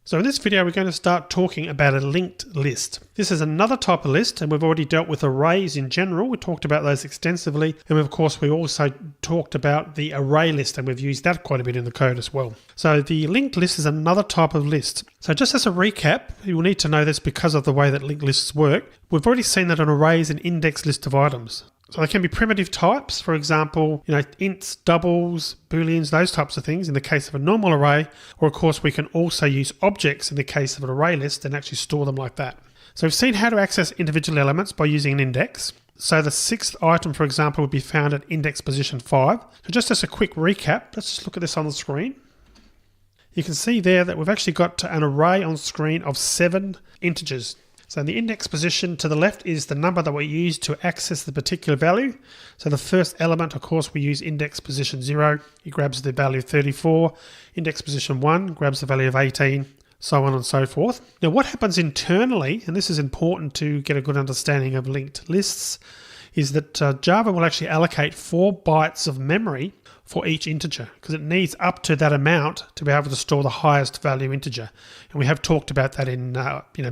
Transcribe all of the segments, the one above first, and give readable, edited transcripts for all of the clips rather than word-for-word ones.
So in this video, we're going to start talking about a linked list. This is another type of list, and we've already dealt with arrays in general. We talked about those extensively. And of course, we also talked about the array list, and we've used that quite a bit in the code as well. So the linked list is another type of list. So just as a recap, you will need to know this because of the way that linked lists work. We've already seen that an array is an indexed list of items. So they can be primitive types, for example, ints, doubles, booleans, those types of things in the case of a normal array. Or of course, we can also use objects in the case of an array list and actually store them like that. So we've seen how to access individual elements by using an index. So the sixth item, for example, would be found at index position 5. So just as a quick recap, let's just look at this on the screen. You can see there that we've actually got an array on screen of 7 integers. So in the index position to the left is the number that we use to access the particular value. So the first element, of course, we use index position 0. It grabs the value of 34. Index position 1 grabs the value of 18, so on and so forth. Now what happens internally, and this is important to get a good understanding of linked lists, is that Java will actually allocate 4 bytes of memory for each integer, because it needs up to that amount to be able to store the highest value integer. And we have talked about that in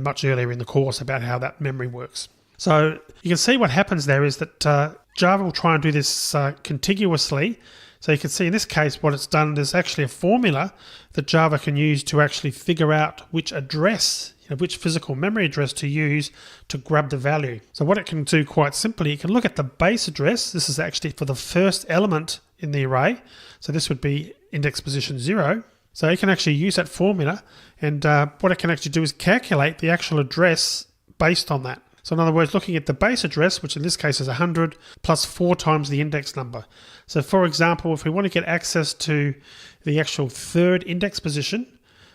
much earlier in the course about how that memory works. So you can see what happens there is that Java will try and do this contiguously. So you can see in this case what it's done, there's actually a formula that Java can use to actually figure out which address, which physical memory address to use to grab the value. So what it can do quite simply, it can look at the base address. This is actually for the first element in the array. So this would be index position 0. So you can actually use that formula, and what it can actually do is calculate the actual address based on that. So in other words, looking at the base address, which in this case is 100, plus 4 times the index number. So for example, if we want to get access to the actual third index position,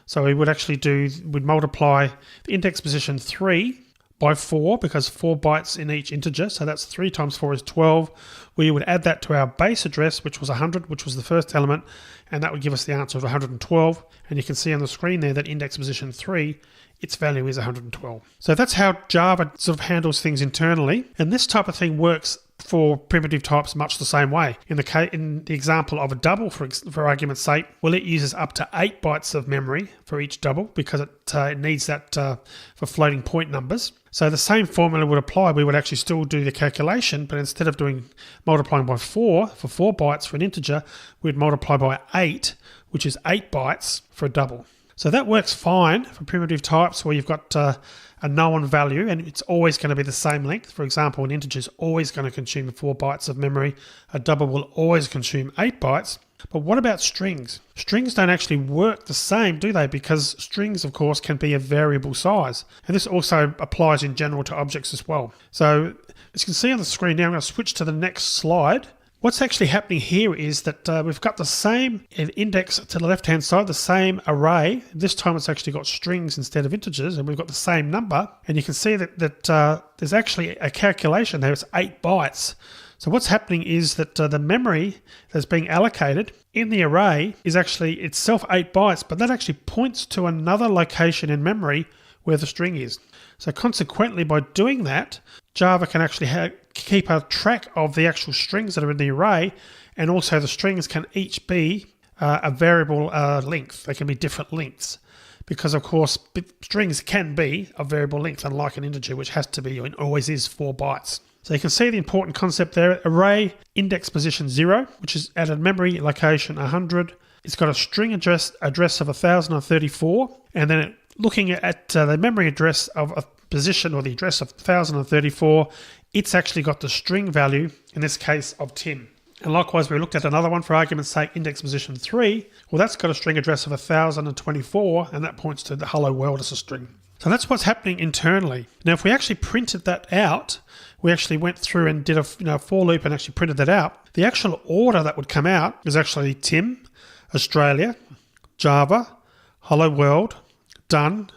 so we would actually we'd multiply the index position 3 by 4, because 4 bytes in each integer, so that's 3 times 4 is 12. We would add that to our base address, which was 100, which was the first element, and that would give us the answer of 112. And you can see on the screen there that index position 3, its value is 112. So that's how Java sort of handles things internally, and this type of thing works for primitive types much the same way. In the example of a double, for argument's sake, well, it uses up to 8 bytes of memory for each double because it needs that for floating point numbers. So the same formula would apply. We would actually still do the calculation, but instead of multiplying by 4 for 4 bytes for an integer, we'd multiply by 8, which is 8 bytes for a double. So that works fine for primitive types where you've got a known value and it's always going to be the same length. For example, an integer is always going to consume 4 bytes of memory. A double will always consume 8 bytes. But what about strings? Strings don't actually work the same, do they? Because strings, of course, can be a variable size. And this also applies in general to objects as well. So as you can see on the screen now, I'm going to switch to the next slide. What's actually happening here is that we've got the same index to the left-hand side, the same array. This time it's actually got strings instead of integers, and we've got the same number. And you can see that there's actually a calculation there. It's 8 bytes. So what's happening is that the memory that's being allocated in the array is actually itself 8 bytes, but that actually points to another location in memory where the string is. So consequently, by doing that, Java can actually keep a track of the actual strings that are in the array, and also the strings can each be a variable length. They can be different lengths because, of course, strings can be a variable length, unlike an integer, which has to be and always is 4 bytes. So you can see the important concept there. Array index position 0, which is at a memory location 100. It's got a string address of 1034, and then looking at the memory address of a position, or the address of 1034, it's actually got the string value, in this case of Tim. And likewise, we looked at another one for argument's sake, index position 3. Well, that's got a string address of 1024, and that points to the hello world as a string. So that's what's happening internally. Now, if we actually printed that out, we actually went through and did a for loop and actually printed that out. The actual order that would come out is actually Tim, Australia, Java, hello world, done,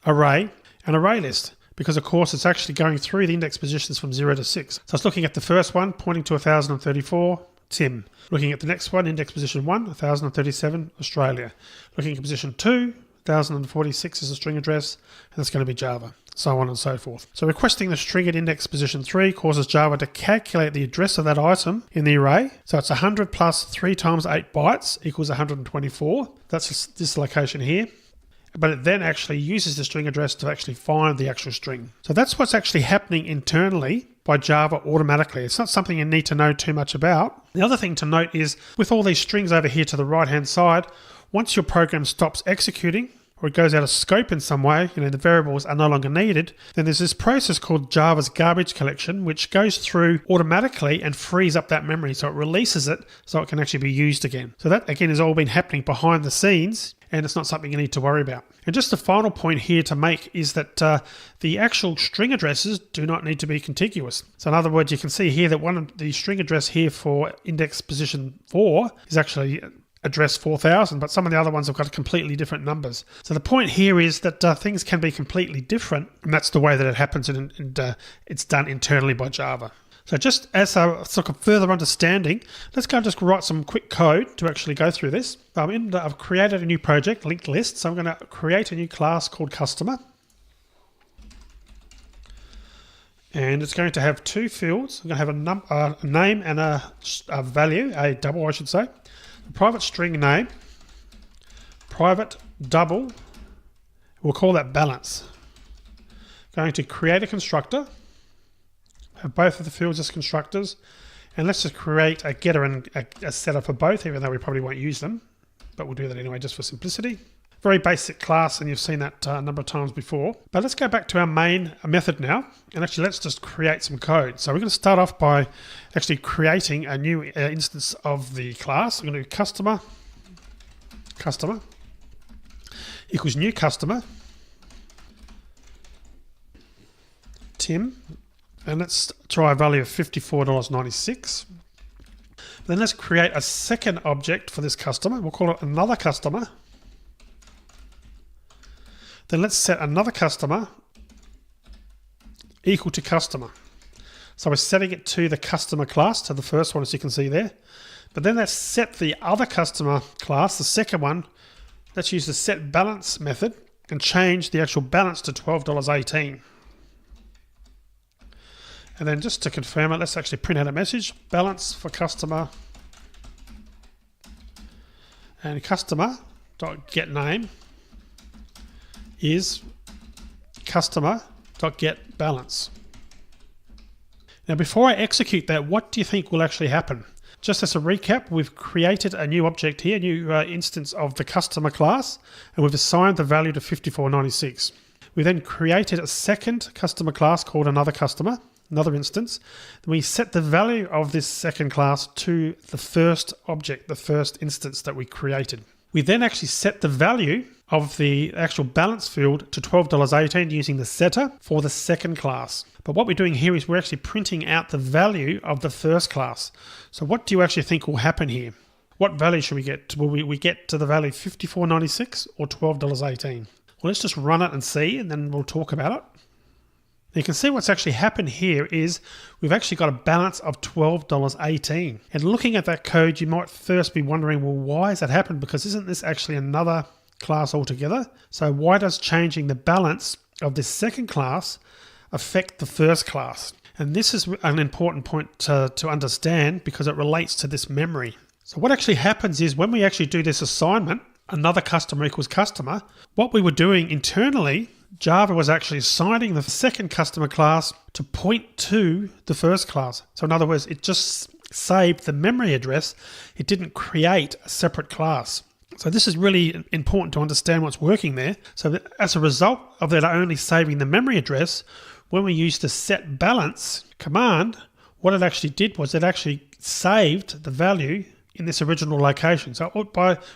array, and array list. Because of course it's actually going through the index positions from 0 to 6. So it's looking at the first one, pointing to 1034, Tim. Looking at the next one, index position 1, 1037, Australia. Looking at position 2, 1046 is a string address, and that's going to be Java, so on and so forth. So requesting the string at index position 3 causes Java to calculate the address of that item in the array. So it's 100 plus 3 times 8 bytes equals 124. That's this location here. but it then actually uses the string address to actually find the actual string. So that's what's actually happening internally by Java automatically. It's not something you need to know too much about. The other thing to note is with all these strings over here to the right hand side, once your program stops executing or it goes out of scope in some way, the variables are no longer needed, then there's this process called Java's garbage collection, which goes through automatically and frees up that memory. So it releases it so it can actually be used again. So that again has all been happening behind the scenes, and it's not something you need to worry about. And just the final point here to make is that the actual string addresses do not need to be contiguous. So in other words, you can see here that one of the string address here for index position 4 is actually address 4000, but some of the other ones have got completely different numbers. So the point here is that things can be completely different, and that's the way that it happens, and it's done internally by Java. So just as a sort of further understanding, let's go and just write some quick code to actually go through this. I've created a new project, LinkedList, so I'm going to create a new class called customer. And it's going to have two fields. I'm going to have a name and a value, a double I should say. The private string name, private double, we'll call that balance. Going to create a constructor, have both of the fields as constructors, and let's just create a getter and a setter for both, even though we probably won't use them, but we'll do that anyway just for simplicity. Very basic class, and you've seen that a number of times before. But let's go back to our main method now, and actually let's just create some code. So we're going to start off by actually creating a new instance of the class. We're going to do customer equals new customer, Tim, and let's try a value of $54.96. Then let's create a second object for this customer. We'll call it another customer. Then let's set another customer equal to customer. So we're setting it to the customer class, to the first one as you can see there. But then let's set the other customer class, the second one. Let's use the set balance method and change the actual balance to $12.18. And then just to confirm it, let's actually print out a message. Balance for customer and customer.getName is customer.getBalance. Now before I execute that, what do you think will actually happen? Just as a recap, we've created a new object here, a new instance of the customer class, and we've assigned the value to $54.96. We then created a second customer class called another customer, another instance. Then we set the value of this second class to the first object, the first instance that we created. We then actually set the value of the actual balance field to $12.18 using the setter for the second class. But what we're doing here is we're actually printing out the value of the first class. So what do you actually think will happen here? What value should we get? Will we get to the value $54.96 or $12.18? Well, let's just run it and see, and then we'll talk about it. You can see what's actually happened here is we've actually got a balance of $12.18. And looking at that code, you might first be wondering, well, why has that happened? Because isn't this actually another class altogether? So why does changing the balance of this second class affect the first class? And this is an important point to understand because it relates to this memory. So what actually happens is when we actually do this assignment, another customer equals customer, what we were doing internally, Java was actually assigning the second customer class to point to the first class. So in other words, it just saved the memory address. It didn't create a separate class. So this is really important to understand what's working there. So that as a result of that only saving the memory address, when we used the set balance command, what it actually did was it actually saved the value in this original location. So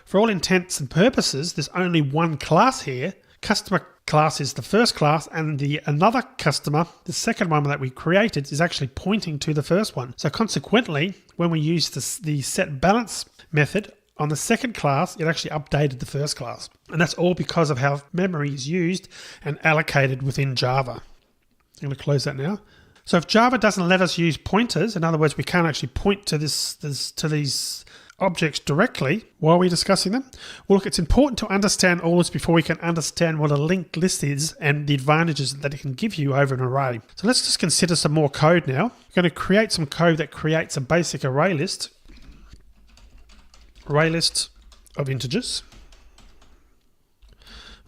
for all intents and purposes, there's only one class here. Customer class is the first class, and another customer, the second one that we created, is actually pointing to the first one. So consequently, when we use the set balance method on the second class, it actually updated the first class. And that's all because of how memory is used and allocated within Java. I'm going to close that now. So if Java doesn't let us use pointers, in other words, we can't actually point to these objects directly while we're discussing them. Well, look, it's important to understand all this before we can understand what a linked list is and the advantages that it can give you over an array. So let's just consider some more code now. We're going to create some code that creates a basic array list of integers.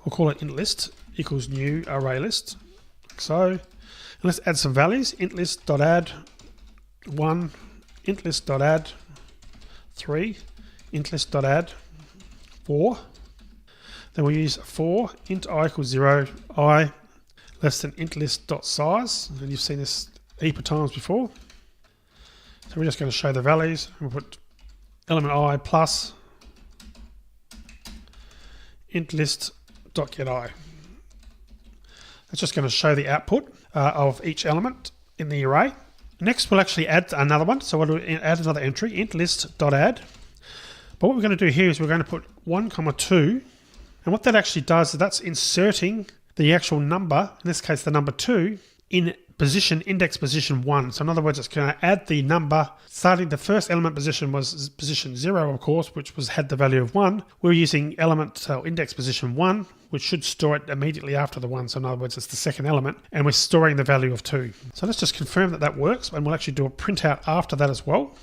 we'll call it int list equals new array list. So, and let's add some values. Int list.add 1, int list.add 3, int list.add 4. Then we'll use for int I equals 0, I less than int list.size, and you've seen this a heap of times before. So we're just going to show the values. We'll put element I plus int list.getI. That's just going to show the output of each element in the array. Next, we'll actually add another one. So we'll add another entry, int list.add. But what we're going to do here is we're going to put 1, 2. And what that actually does is that's inserting the actual number, in this case the number 2, in position, index position 1. So in other words, it's going to add the number, starting the first element position was position 0, of course, which had the value of 1. We're using element index position 1, which should store it immediately after the 1. So in other words, it's the second element, and we're storing the value of 2. So let's just confirm that that works, and we'll actually do a printout after that as well.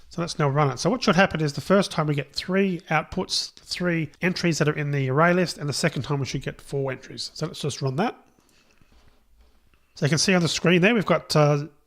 So let's now run it. So what should happen is the first time we get 3 outputs, 3 entries that are in the array list, and the second time we should get 4 entries. So let's just run that. So you can see on the screen there, we've got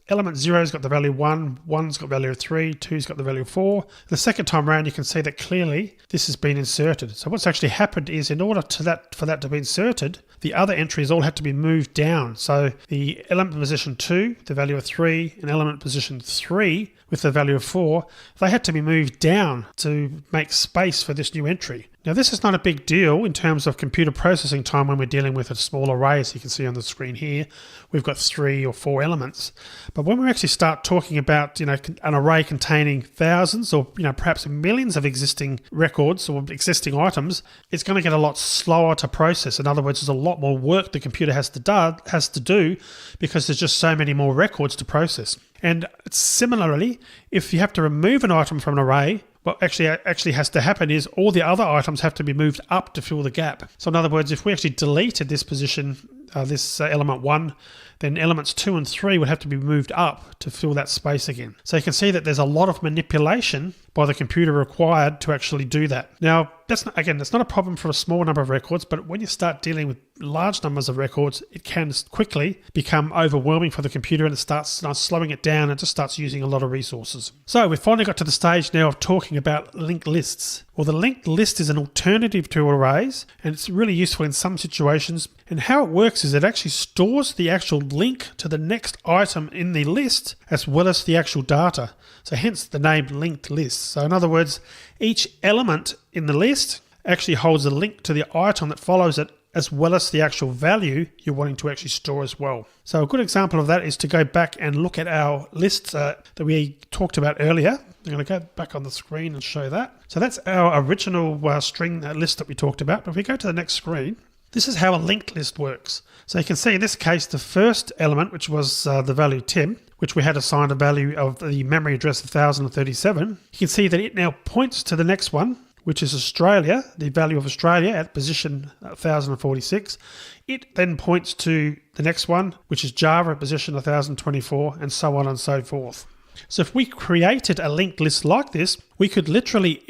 element 0's got the value 1, 1's got value of 3, 2's got the value of 4. The second time around, you can see that clearly this has been inserted. So what's actually happened is in order for that to be inserted, the other entries all had to be moved down. So the element position 2, the value of 3, and element position 3 with the value of 4, they had to be moved down to make space for this new entry. Now this is not a big deal in terms of computer processing time when we're dealing with a small array, as you can see on the screen here. We've got 3 or 4 elements. But when we actually start talking about, an array containing thousands or, perhaps millions of existing records or existing items, it's going to get a lot slower to process. In other words, there's a lot more work the computer has to do because there's just so many more records to process. And similarly, if you have to remove an item from an array, what actually has to happen is all the other items have to be moved up to fill the gap. So in other words, if we actually deleted this position, this element 1, then elements 2 and 3 would have to be moved up to fill that space again. So you can see that there's a lot of manipulation by the computer required to actually do that. Now, that's not a problem for a small number of records, but when you start dealing with large numbers of records, it can quickly become overwhelming for the computer, and it starts slowing it down and just starts using a lot of resources. So we've finally got to the stage now of talking about linked lists. Well, the linked list is an alternative to arrays, and it's really useful in some situations. And how it works is it actually stores the actual link to the next item in the list as well as the actual data. So hence the name linked list. So in other words, each element in the list actually holds a link to the item that follows it as well as the actual value you're wanting to actually store as well. So a good example of that is to go back and look at our list that we talked about earlier. I'm going to go back on the screen and show that. So that's our original string list that we talked about. But if we go to the next screen, this is how a linked list works. So you can see in this case, the first element, which was the value Tim, which we had assigned a value of the memory address of 1037, you can see that it now points to the next one, which is Australia, the value of Australia at position 1046. It then points to the next one, which is Java at position 1024, and so on and so forth. So if we created a linked list like this, we could literally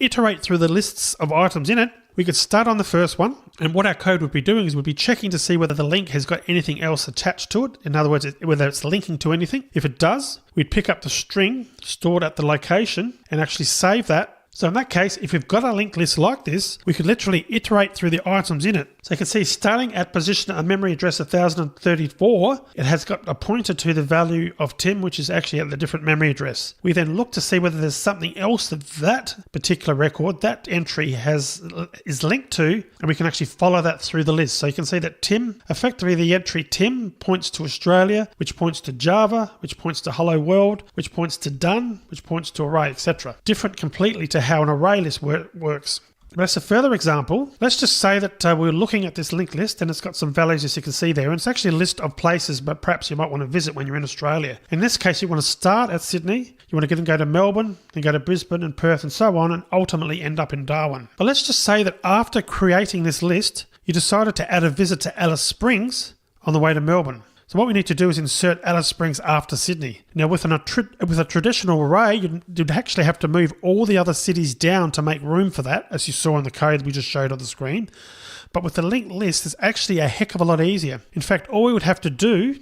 iterate through the lists of items in it. We could start on the first one, and what our code would be doing is we'd be checking to see whether the link has got anything else attached to it. In other words, whether it's linking to anything. If it does, we'd pick up the string stored at the location and actually save that. So in that case, if we've got a linked list like this, we could literally iterate through the items in it. So you can see starting at position a memory address of 1034, it has got a pointer to the value of Tim, which is actually at the different memory address. We then look to see whether there's something else that particular record, that entry is linked to, and we can actually follow that through the list. So you can see that Tim, effectively the entry Tim points to Australia, which points to Java, which points to Hello World, which points to Done, which points to Array, etc. Different completely to how an array list works. As a further example, let's just say that we're looking at this linked list and it's got some values, as you can see there, and it's actually a list of places but perhaps you might want to visit when you're in Australia. In this case, you want to start at Sydney, you want to go to Melbourne, then go to Brisbane and Perth and so on, and ultimately end up in Darwin. But let's just say that after creating this list, you decided to add a visit to Alice Springs on the way to Melbourne. So So what we need to do is insert Alice Springs after Sydney. Now with a traditional array, you'd actually have to move all the other cities down to make room for that, as you saw in the code we just showed on the screen. But with the linked list, it's actually a heck of a lot easier. In fact, all we would have to do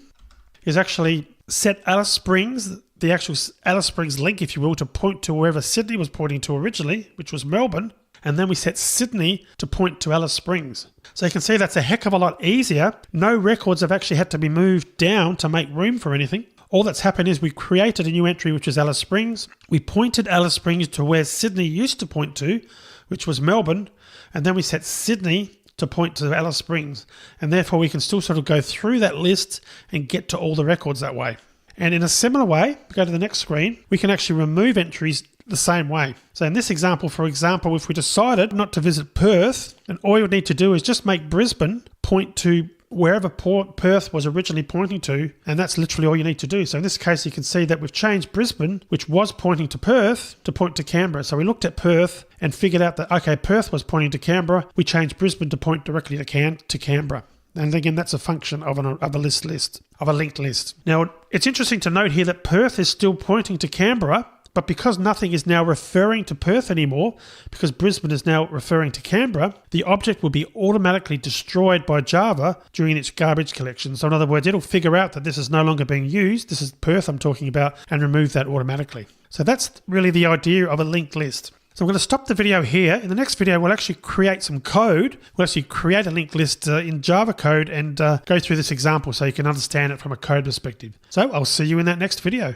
is actually set Alice Springs, the actual Alice Springs link, if you will, to point to wherever Sydney was pointing to originally, which was Melbourne. And then we set Sydney to point to Alice Springs. So you can see that's a heck of a lot easier. No records have actually had to be moved down to make room for anything. All that's happened is we created a new entry, which is Alice Springs. We pointed Alice Springs to where Sydney used to point to, which was Melbourne. And then we set Sydney to point to Alice Springs. And therefore we can still sort of go through that list and get to all the records that way. And in a similar way, go to the next screen, we can actually remove entries the same way. So in this example, for example, if we decided not to visit Perth, then all you would need to do is just make Brisbane point to wherever Perth was originally pointing to, and that's literally all you need to do. So in this case, you can see that we've changed Brisbane, which was pointing to Perth, to point to Canberra. So we looked at Perth and figured out that, okay, Perth was pointing to Canberra. We changed Brisbane to point directly to Canberra. And again, that's a function of a linked list. Now, it's interesting to note here that Perth is still pointing to Canberra, but because nothing is now referring to Perth anymore, because Brisbane is now referring to Canberra, the object will be automatically destroyed by Java during its garbage collection. So in other words, it'll figure out that this is no longer being used, this is Perth I'm talking about, and remove that automatically. So that's really the idea of a linked list. So I'm going to stop the video here. In the next video, we'll actually create some code. We'll actually create a linked list in Java code and go through this example so you can understand it from a code perspective. So I'll see you in that next video.